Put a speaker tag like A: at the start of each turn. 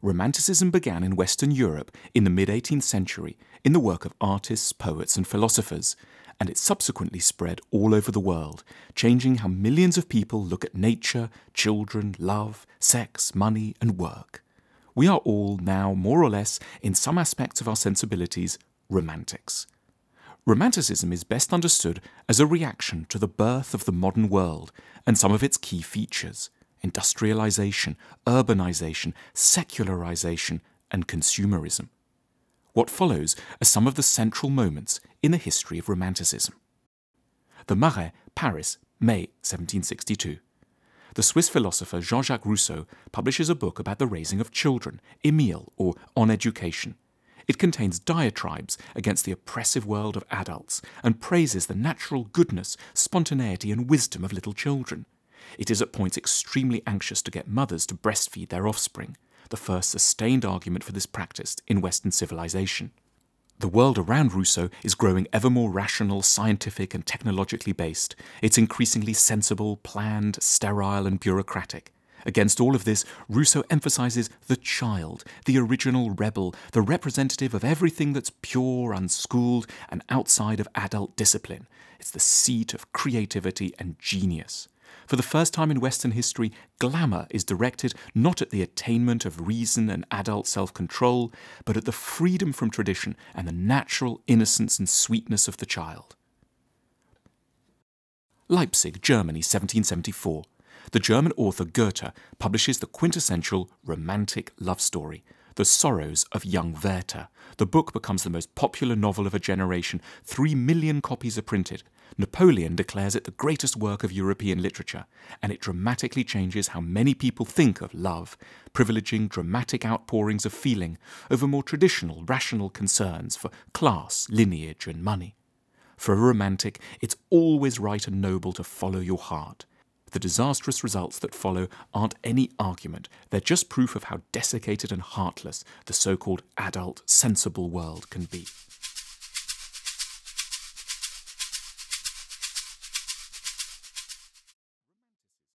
A: Romanticism began in Western Europe in the mid-18th century in the work of artists, poets and philosophers, and it subsequently spread all over the world, changing how millions of people look at nature, children, love, sex, money and work. We are all now, more or less, in some aspects of our sensibilities, romantics. Romanticism is best understood as a reaction to the birth of the modern world and some of its key features: industrialization, urbanization, secularization, and consumerism. What follows are some of the central moments in the history of Romanticism. The Marais, Paris, May 1762. The Swiss philosopher Jean Jaques Rousseau publishes a book about the raising of children, Emile, or On Education. It contains diatribes against the oppressive world of adults and praises the natural goodness, spontaneity and wisdom of little children. It is at points extremely anxious to get mothers to breastfeed their offspring, the first sustained argument for this practice in Western civilization. The world around Rousseau is growing ever more rational, scientific and technologically based. It's increasingly sensible, planned, sterile and bureaucratic. Against all of this, Rousseau emphasizes the child, the original rebel, the representative of everything that's pure, unschooled, and outside of adult discipline. It's the seat of creativity and genius. For the first time in Western history, glamour is directed not at the attainment of reason and adult self-control, but at the freedom from tradition and the natural innocence and sweetness of the child. Leipzig, Germany, 1774. The German author Goethe publishes the quintessential romantic love story, The Sorrows of Young Werther. The book becomes the most popular novel of a generation. 3 million copies are printed. Napoleon declares it the greatest work of European literature, and it dramatically changes how many people think of love, privileging dramatic outpourings of feeling over more traditional, rational concerns for class, lineage and money. For a romantic, it's always right and noble to follow your heart. The disastrous results that follow aren't any argument, they're just proof of how desiccated and heartless the so-called adult, sensible world can be.